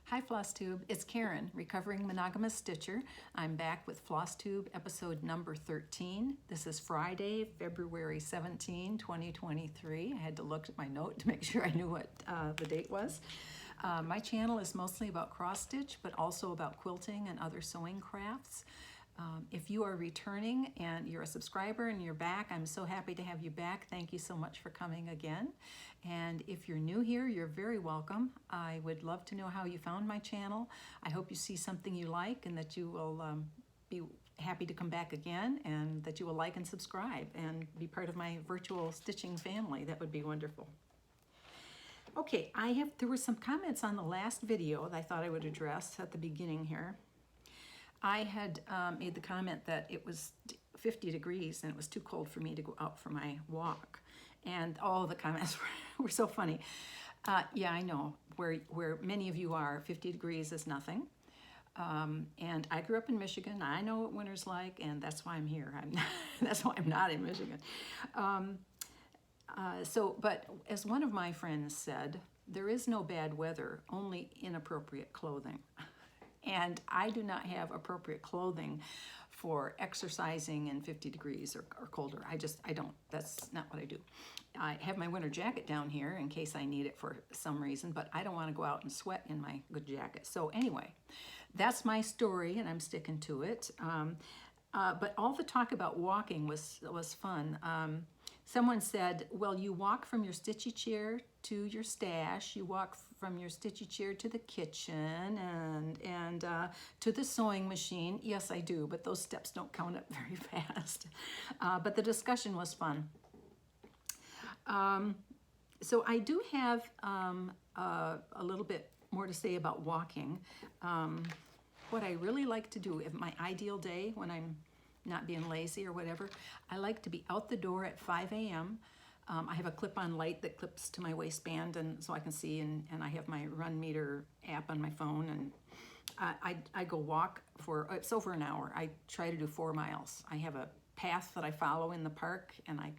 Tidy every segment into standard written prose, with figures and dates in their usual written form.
Hi Flosstube, it's Karen, recovering monogamous stitcher. I'm back with Flosstube episode number 13. This is Friday, February 17, 2023. I had to look at my note to make sure I knew what the date was. My channel is mostly about cross stitch, but also about quilting and other sewing crafts. If you are returning and you're a subscriber and you're back, I'm so happy to have you back. Thank you so much for coming again. And if you're new here, you're very welcome. I would love to know how you found my channel. I hope you see something you like and that you will be happy to come back again, and that you will like and subscribe and be part of my virtual stitching family. That would be wonderful. Okay, there were some comments on the last video that I thought I would address at the beginning here. I had made the comment that it was 50 degrees and it was too cold for me to go out for my walk. And all the comments were so funny. Yeah, I know, where many of you are, 50 degrees is nothing. And I grew up in Michigan. I know what winter's like, and that's why I'm here. That's why I'm not in Michigan. But as one of my friends said, there is no bad weather, only inappropriate clothing. And I do not have appropriate clothing for exercising in 50 degrees or colder. I don't, that's not what I do. I have my winter jacket down here in case I need it for some reason, but I don't want to go out and sweat in my good jacket. So anyway, that's my story and I'm sticking to it. But all the talk about walking was fun. Someone said, well, you walk from your stitchy chair to your stash, you walk from your stitchy chair to the kitchen and to the sewing machine. Yes, I do, but those steps don't count up very fast. But the discussion was fun. So I do have a little bit more to say about walking. What I really like to do, if my ideal day when I'm not being lazy or whatever, I like to be out the door at 5 a.m. I have a clip-on light that clips to my waistband, and so I can see, and I have my run meter app on my phone, and I go walk for, it's over an hour. I try to do 4 miles. I have a path that I follow in the park, and I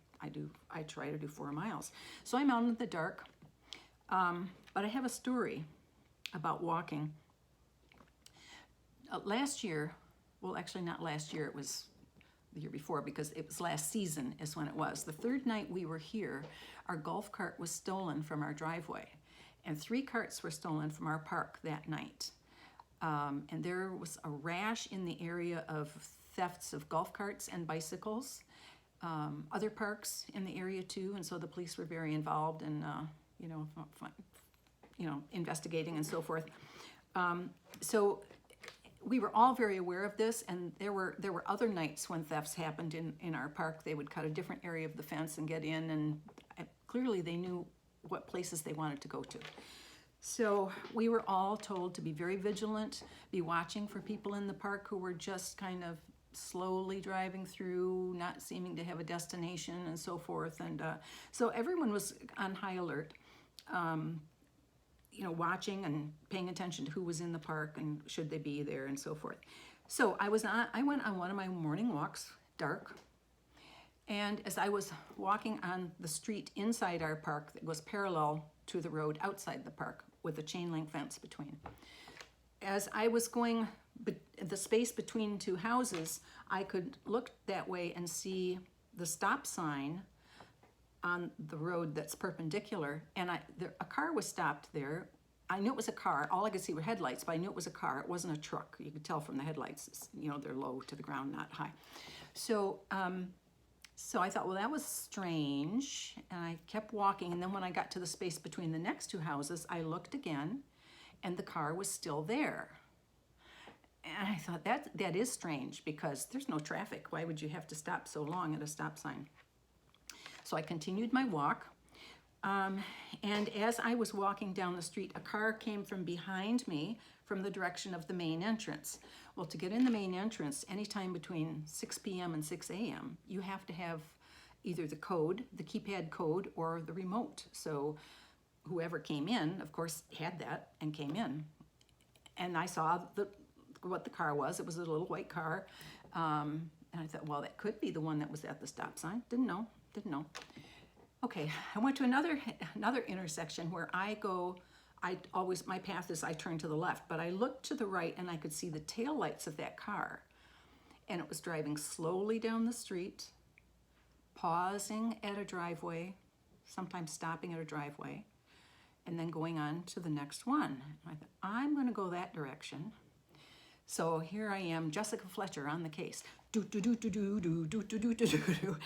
try to do 4 miles. So I'm out in the dark, but I have a story about walking. Last year, well, actually not last year, it was the year before, because it was last season is when it was. The third night we were here, our golf cart was stolen from our driveway, and 3 carts were stolen from our park that night. And there was a rash in the area of thefts of golf carts and bicycles, other parks in the area too, and so the police were very involved in, investigating and so forth. So we were all very aware of this, and there were other nights when thefts happened in our park. They would cut a different area of the fence and get in, and clearly they knew what places they wanted to go to. So we were all told to be very vigilant, be watching for people in the park who were just kind of slowly driving through, not seeming to have a destination and so forth. And so everyone was on high alert. Watching and paying attention to who was in the park and should they be there and so forth. So I went on one of my morning walks, dark, and as I was walking on the street inside our park that was parallel to the road outside the park with a chain link fence between, as I was going the space between 2 houses, I could look that way and see the stop sign on the road that's perpendicular, and a car was stopped there. I knew it was a car. All I could see were headlights, but I knew it was a car. It wasn't a truck. You could tell from the headlights, they're low to the ground, not high. So I thought, well, that was strange, and I kept walking, and then when I got to the space between the next 2 houses, I looked again, and the car was still there. And I thought, that is strange, because there's no traffic. Why would you have to stop so long at a stop sign? So I continued my walk, and as I was walking down the street, a car came from behind me from the direction of the main entrance. Well, to get in the main entrance, anytime between 6 p.m. and 6 a.m., you have to have either the code, the keypad code, or the remote. So whoever came in, of course, had that and came in. And I saw what the car was. It was a little white car. And I thought, well, that could be the one that was at the stop sign. Didn't know. Okay, I went to another intersection where I go my path is I turn to the left, but I looked to the right and I could see the taillights of that car. And it was driving slowly down the street, pausing at a driveway, sometimes stopping at a driveway, and then going on to the next one. I thought, I'm gonna go that direction. So here I am, Jessica Fletcher on the case. Do, do, do, do, do, do, do, do, do, do, do.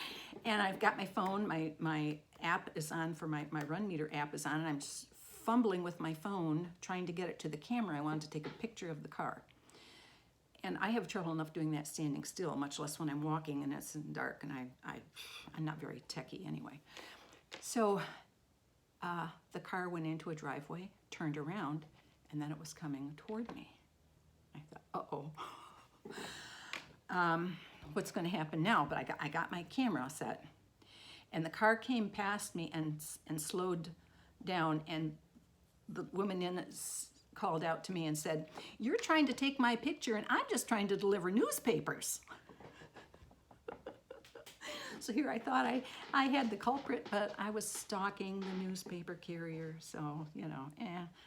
And I've got my phone, my app is on for my run meter app is on, and I'm just fumbling with my phone, trying to get it to the camera. I wanted to take a picture of the car. And I have trouble enough doing that standing still, much less when I'm walking and it's dark, and I'm not very techie anyway. So the car went into a driveway, turned around, and then it was coming toward me. I thought, uh-oh. What's gonna happen now? But I got my camera set. And the car came past me and slowed down, and the woman in it called out to me and said, "You're trying to take my picture and I'm just trying to deliver newspapers." So here I thought I had the culprit, but I was stalking the newspaper carrier. So, you know,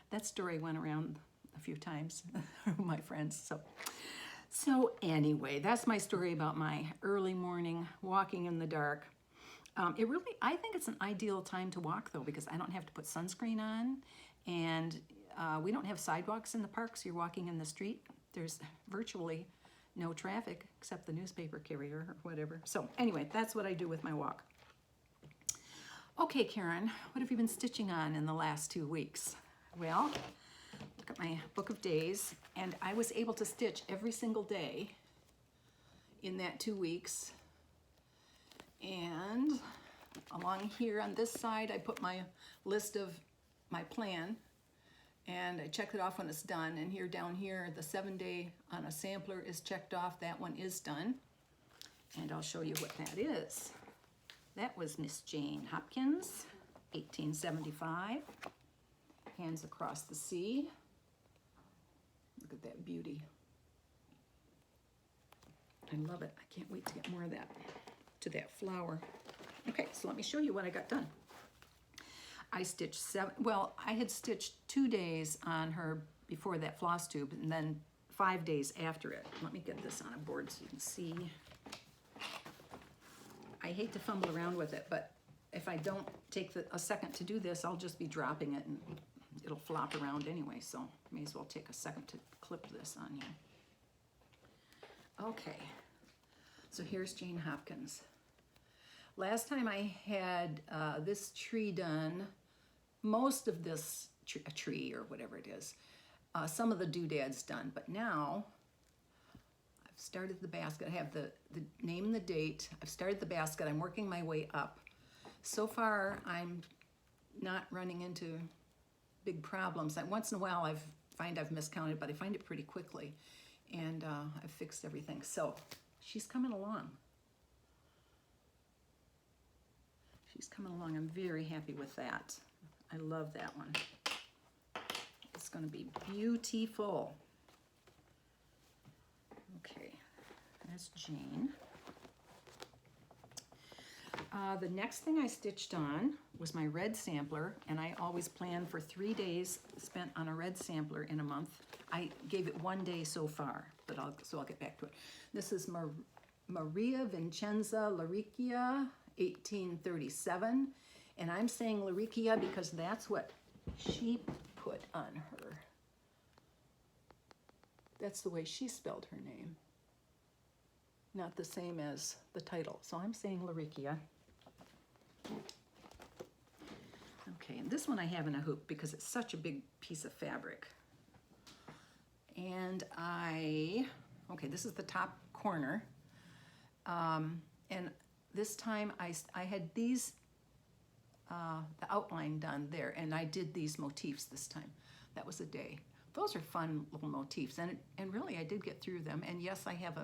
that story went around a few times, my friends. So anyway, that's my story about my early morning walking in the dark. I think it's an ideal time to walk though, because I don't have to put sunscreen on, and we don't have sidewalks in the park, so you're walking in the street. There's virtually no traffic except the newspaper carrier or whatever. So anyway, that's what I do with my walk. Okay, Karen, what have you been stitching on in the last 2 weeks? Well, look at my book of days, and I was able to stitch every single day in that 2 weeks. And along here on this side, I put my list of my plan, and I check it off when it's done. And here down here, the 7-day on a sampler is checked off. That one is done. And I'll show you what that is. That was Miss Jane Hopkins, 1875. Hands Across the Sea. Look at that beauty. I love it. I can't wait to get more of that, to that flower. Okay, so let me show you what I got done. I stitched I had stitched 2 days on her before that Flosstube, and then 5 days after it. Let me get this on a board so you can see. I hate to fumble around with it, but if I don't take a second to do this, I'll just be dropping it and it'll flop around anyway, so may as well take a second to clip this on here. Okay, so here's Jane Hopkins. Last time I had this tree done, most of this tree or whatever it is, some of the doodads done, but now I've started the basket. I have the name and the date. I've started the basket. I'm working my way up. So far, I'm not running into big problems. Once in a while, I've miscounted, but I find it pretty quickly, and I've fixed everything. So she's coming along. She's coming along. I'm very happy with that. I love that one. It's going to be beautiful. Okay, that's Jane. The next thing I stitched on was my red sampler, and I always plan for 3 days spent on a red sampler in a month. I gave it 1 day so far, but I'll get back to it. This is Maria Vincenza Laricchia, 1837, and I'm saying Laricchia because that's what she put on her. That's the way she spelled her name. Not the same as the title, so I'm saying Laricchia. Okay, and this one I have in a hoop because it's such a big piece of fabric. And okay, this is the top corner. And this time I had these, the outline done there, and I did these motifs this time. That was a day. Those are fun little motifs, and really I did get through them. And yes, I have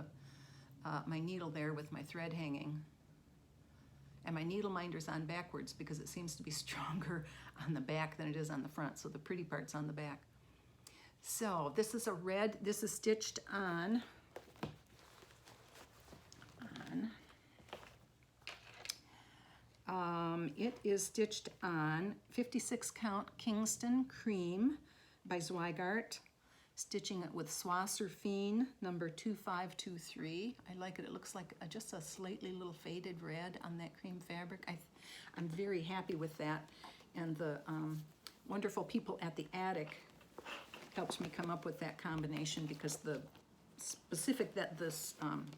my needle there with my thread hanging. And my needle minder's on backwards because it seems to be stronger on the back than it is on the front, so the pretty part's on the back. So this is a red, this is stitched on It is stitched on 56 count Kingston Cream by Zweigart. Stitching it with Swasserfine number 2523. I like it. It looks like just a slightly little faded red on that cream fabric. I'm very happy with that. And the wonderful people at the attic helped me come up with that combination because the specific that this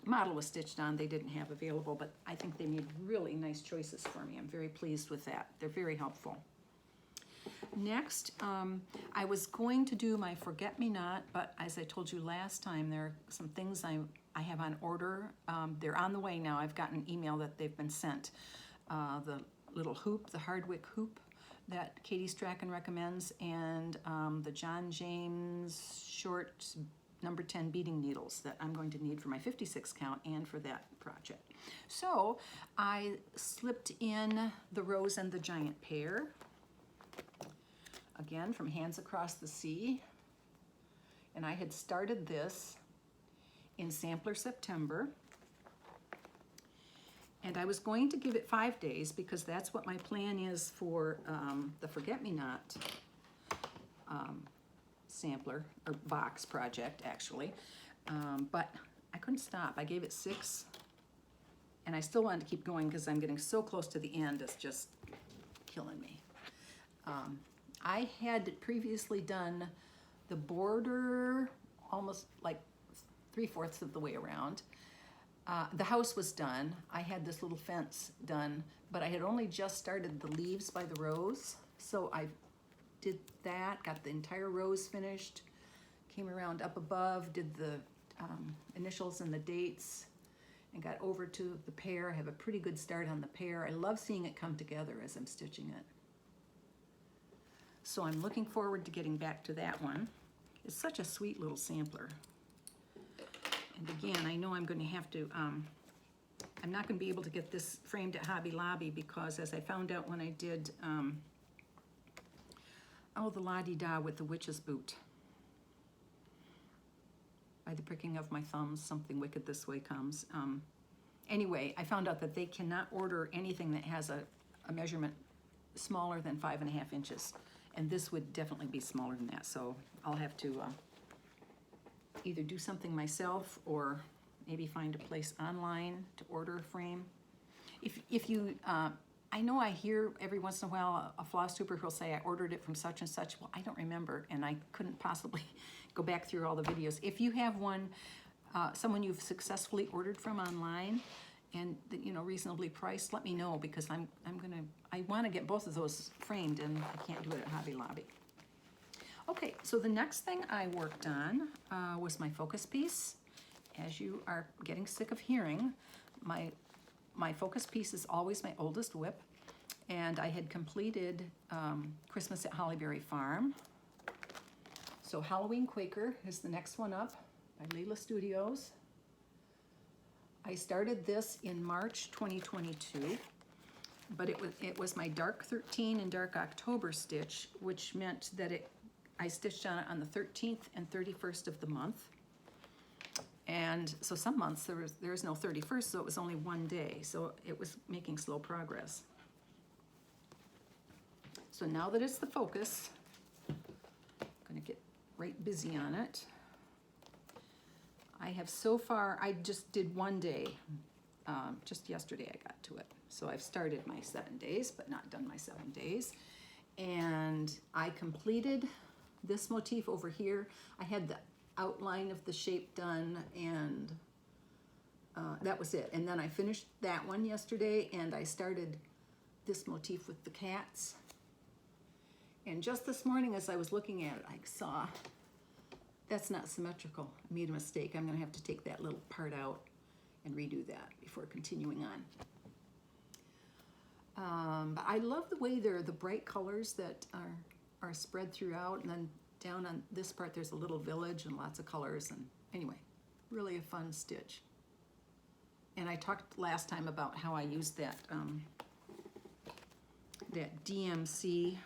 model was stitched on they didn't have available, but I think they made really nice choices for me. I'm very pleased with that. They're very helpful. Next, I was going to do my forget-me-not, but as I told you last time, there are some things I have on order. They're on the way now. I've gotten an email that they've been sent. The little hoop, the Hardwick hoop that Katie Strachan recommends, and the John James short number 10 beading needles that I'm going to need for my 56 count and for that project. So I slipped in the Rose and the Giant Pear. Again, from Hands Across the Sea. And I had started this in Sampler September. And I was going to give it 5 days because that's what my plan is for the Forget-Me-Not sampler, or box project, actually. But I couldn't stop. I gave it 6. And I still wanted to keep going because I'm getting so close to the end, it's just killing me. I had previously done the border almost like 3/4 of the way around. The house was done. I had this little fence done, but I had only just started the leaves by the rose. So I did that, got the entire rose finished, came around up above, did the initials and the dates, and got over to the pear. I have a pretty good start on the pear. I love seeing it come together as I'm stitching it. So I'm looking forward to getting back to that one. It's such a sweet little sampler. And again, I know I'm going to have to, I'm not going to be able to get this framed at Hobby Lobby because as I found out when I did, the La-Di-Da with the witch's boot. By the pricking of my thumbs, something wicked this way comes. Anyway, I found out that they cannot order anything that has a measurement smaller than 5.5 inches. And this would definitely be smaller than that. So I'll have to either do something myself or maybe find a place online to order a frame. If you, I know I hear every once in a while a Flosstuber who'll say I ordered it from such and such. Well, I don't remember, and I couldn't possibly go back through all the videos. If you have one, someone you've successfully ordered from online, and reasonably priced, let me know because I want to get both of those framed and I can't do it at Hobby Lobby. Okay, so the next thing I worked on was my focus piece. As you are getting sick of hearing, my focus piece is always my oldest whip, and I had completed Christmas at Hollyberry Farm. So Halloween Quaker is the next one up by Lila Studios. I started this in March 2022, but it was my dark 13 and dark October stitch, which meant that I stitched on it on the 13th and 31st of the month. And so some months there was no 31st, so it was only one day. So it was making slow progress. So now that it's the focus, I'm gonna get right busy on it. I have so far, I just did one day. Just yesterday I got to it. So I've started my 7 days, but not done my 7 days. And I completed this motif over here. I had the outline of the shape done, and that was it. And then I finished that one yesterday, and I started this motif with the cats. And just this morning as I was looking at it, I saw that's not symmetrical. I made a mistake. I'm gonna have to take that little part out and redo that before continuing on. But I love the way the bright colors that are spread throughout, and then down on this part there's a little village and lots of colors, and anyway, really a fun stitch. And I talked last time about how I used that DMC.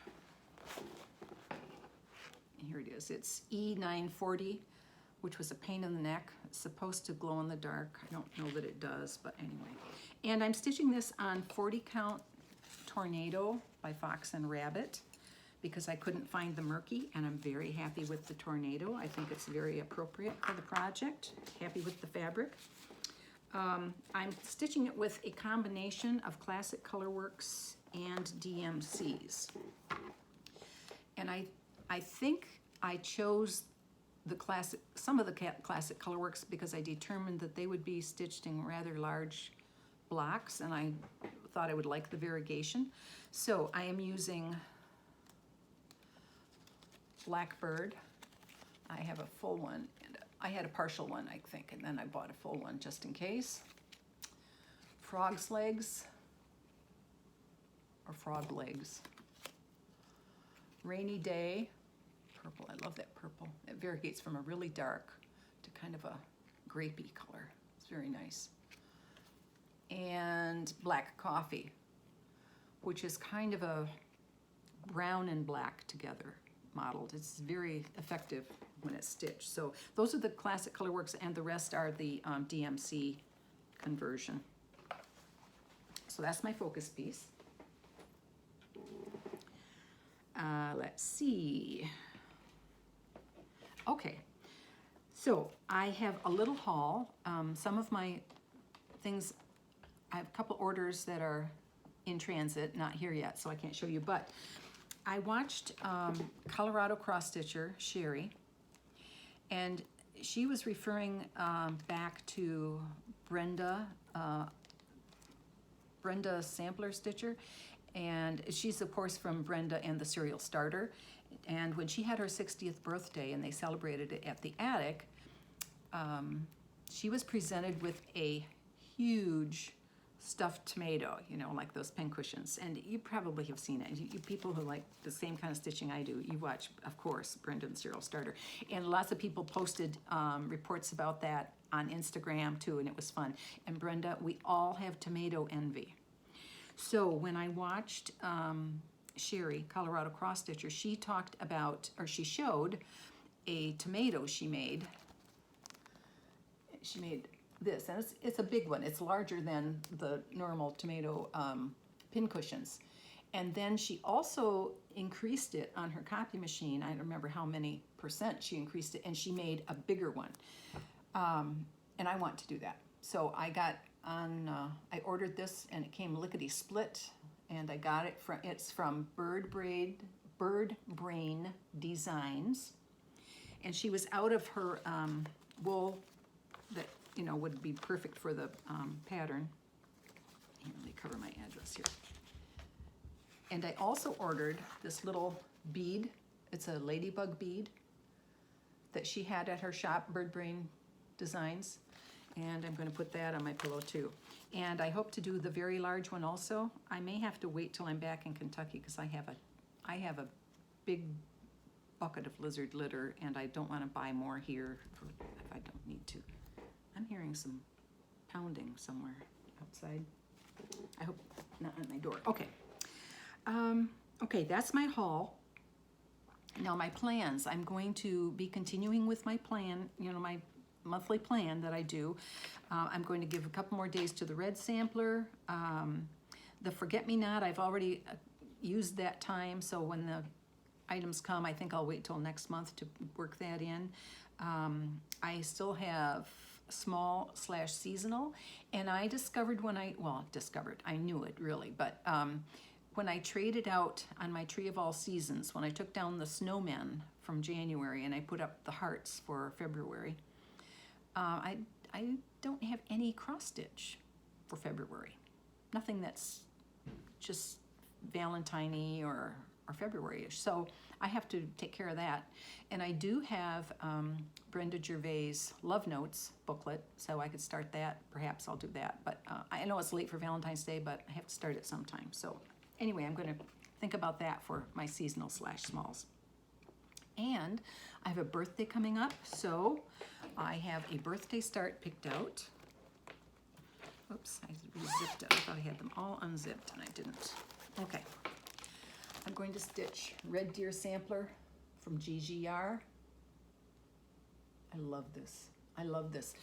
Here it is. It's E940, which was a pain in the neck. It's supposed to glow in the dark. I don't know that it does, but anyway. And I'm stitching this on 40 count Tornado by Fox and Rabbit because I couldn't find the Murky, and I'm very happy with the Tornado. I think it's very appropriate for the project. Happy with the fabric. I'm stitching it with a combination of Classic Colorworks and DMCs. And I think I chose some of the Classic Colorworks because I determined that they would be stitched in rather large blocks, and I thought I would like the variegation. So I am using Blackbird. I have a full one, and I had a partial one, I think, and then I bought a full one just in case. Frog's Legs, or Frog Legs. Rainy Day, purple. I love that purple. It variegates from a really dark to kind of a grapey color. It's very nice. And Black Coffee, which is kind of a brown and black together modeled. It's very effective when it's stitched. So those are the Classic Colorworks, and the rest are the DMC conversion. So that's my focus piece. Let's see. Okay, so I have a little haul. Some of my things, I have a couple orders that are in transit, not here yet, so I can't show you, but I watched Colorado cross stitcher Sherry, and she was referring back to Brenda Sampler Stitcher, and she's of course from Brenda and the Serial Starter. And when she had her 60th birthday and they celebrated it at the attic, she was presented with a huge stuffed tomato, you know, like those pincushions. And you probably have seen it. You people who like the same kind of stitching I do, you watch, of course, Brenda and the Serial Starter. And lots of people posted reports about that on Instagram too, and it was fun. And Brenda, we all have tomato envy. So when I watched Sherry, Colorado cross stitcher, she talked about, or she showed a tomato she made. She made this, and it's a big one. It's larger than the normal tomato pincushions. And then she also increased it on her copy machine. I don't remember how many % she increased it, and she made a bigger one. And I want to do that. So I got on, I ordered this, and it came lickety split, and I got it from, it's from Birdbrain Designs. And she was out of her wool that, you know, would be perfect for the pattern. Here, let me cover my address here. And I also ordered this little bead. It's a ladybug bead that she had at her shop, Birdbrain Designs. And I'm going to put that on my pillow too. And I hope to do the very large one also. I may have to wait till I'm back in Kentucky because I have a big bucket of lizard litter, and I don't want to buy more here if I don't need to. I'm hearing some pounding somewhere outside. I hope not on my door. Okay. Okay, that's my haul. Now my plans. I'm going to be continuing with my plan, you know, my monthly plan that I do. I'm going to give a couple more days to the red sampler. The forget-me-not, I've already used that time, so when the items come, I think I'll wait till next month to work that in. I still have small/seasonal, and I discovered when I knew it really, but when I traded out on my Tree of All Seasons, when I took down the snowmen from January and I put up the hearts for February, I don't have any cross stitch for February. Nothing that's just Valentine-y or February-ish. So I have to take care of that. And I do have Brenda Gervais' Love Notes booklet, so I could start that. Perhaps I'll do that. But I know it's late for Valentine's Day, but I have to start it sometime. So anyway, I'm going to think about that for my seasonal/smalls. And I have a birthday coming up, so I have a birthday start picked out. Oops, I re-zipped it. I thought I had them all unzipped, and I didn't. Okay. I'm going to stitch Red Deer Sampler from GGR. I love this. I love this.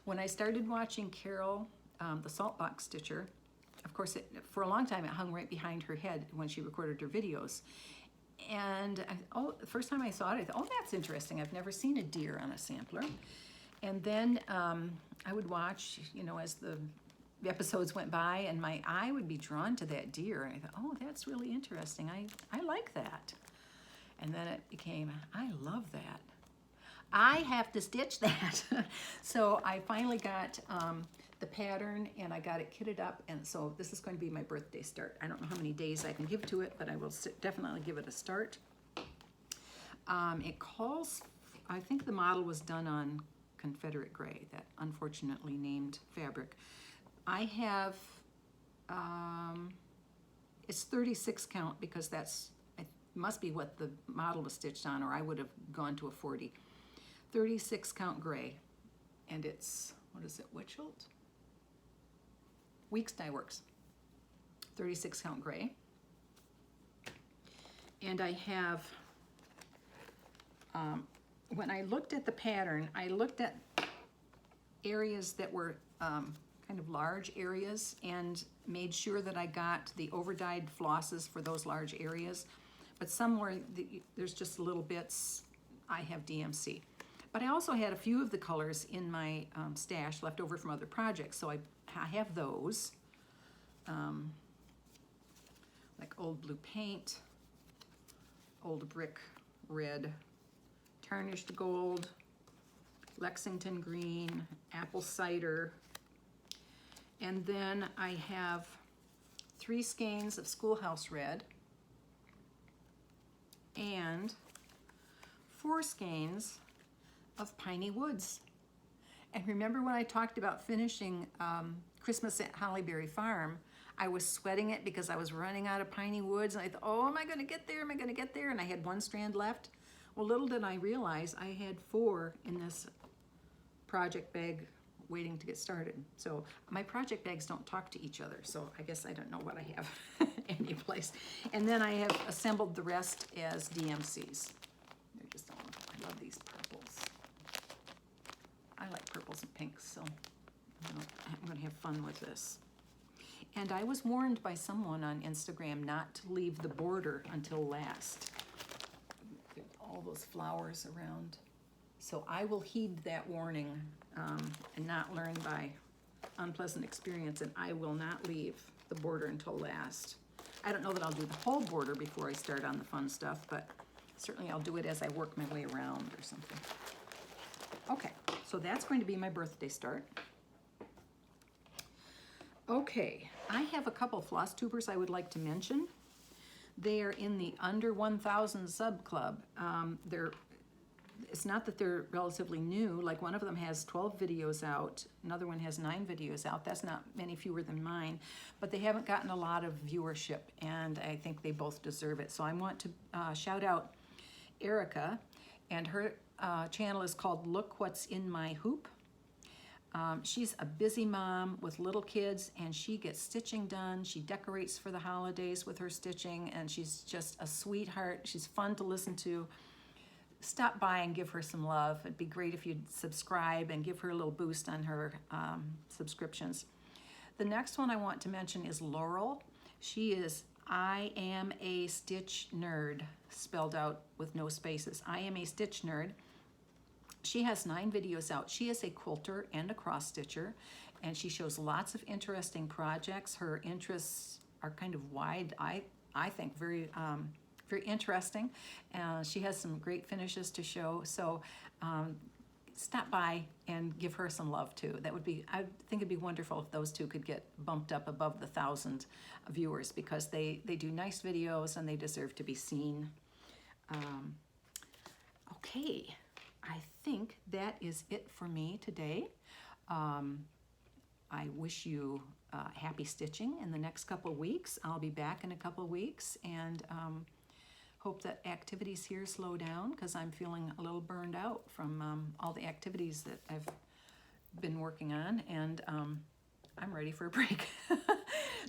When I started watching Carol, the Saltbox Stitcher, of course, for a long time, it hung right behind her head when she recorded her videos. And the first time I saw it, I thought, oh, that's interesting. I've never seen a deer on a sampler. And then I would watch, you know, as the episodes went by, and my eye would be drawn to that deer. And I thought, oh, that's really interesting. I like that. And then it became, I love that. I have to stitch that. So I finally got the pattern, and I got it kitted up, and so this is going to be my birthday start. I don't know how many days I can give to it, but I will definitely give it a start. It calls, I think the model was done on Confederate gray, that unfortunately named fabric. I have, it's 36 count because that's, it must be what the model was stitched on, or I would have gone to a 40. 36 count gray, and it's, what is it, Witchelt? Weeks Dye Works, 36 count gray. And I have, when I looked at the pattern, I looked at areas that were kind of large areas and made sure that I got the over-dyed flosses for those large areas. But somewhere there's just little bits, I have DMC. But I also had a few of the colors in my stash left over from other projects, so I have those, like Old Blue Paint, Old Brick Red, Tarnished Gold, Lexington Green, Apple Cider, and then I have 3 skeins of Schoolhouse Red and 4 skeins of Piney Woods. And remember when I talked about finishing Christmas at Hollyberry Farm, I was sweating it because I was running out of Piney Woods, and I thought, oh, am I gonna get there? Am I gonna get there? And I had 1 strand left. Well, little did I realize I had 4 in this project bag waiting to get started. So my project bags don't talk to each other, so I guess I don't know what I have any place. And then I have assembled the rest as DMCs. They're just, I love these purples. I like purples and pinks, so I'm gonna have fun with this. And I was warned by someone on Instagram not to leave the border until last. All those flowers around. So I will heed that warning and not learn by unpleasant experience, and I will not leave the border until last. I don't know that I'll do the whole border before I start on the fun stuff, but certainly I'll do it as I work my way around or something. Okay, so that's going to be my birthday start. Okay, I have a couple Flosstubers I would like to mention. They are in the under 1,000 sub club. It's not that they're relatively new, like one of them has 12 videos out, another one has 9 videos out. That's not many fewer than mine, but they haven't gotten a lot of viewership, and I think they both deserve it. So I want to shout out Erica, and her channel is called Look What's in My Hoop. She's a busy mom with little kids, and she gets stitching done. She decorates for the holidays with her stitching, and she's just a sweetheart. She's fun to listen to. Stop by and give her some love. It'd be great if you'd subscribe and give her a little boost on her subscriptions. The next one I want to mention is Laurel. She is I Am a Stitch Nerd, spelled out with no spaces. I Am a Stitch Nerd. She has 9 videos out. She is a quilter and a cross stitcher, and she shows lots of interesting projects. Her interests are kind of wide, I think, very interesting. She has some great finishes to show, so stop by and give her some love too. That would be, I think it'd be wonderful if those two could get bumped up above the 1,000 viewers, because they do nice videos and they deserve to be seen. Okay, I think that is it for me today. I wish you happy stitching in the next couple of weeks. I'll be back in a couple of weeks, and hope that activities here slow down, because I'm feeling a little burned out from all the activities that I've been working on, and I'm ready for a break.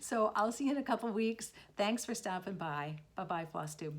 So I'll see you in a couple weeks. Thanks for stopping by. Bye-bye, Flosstube.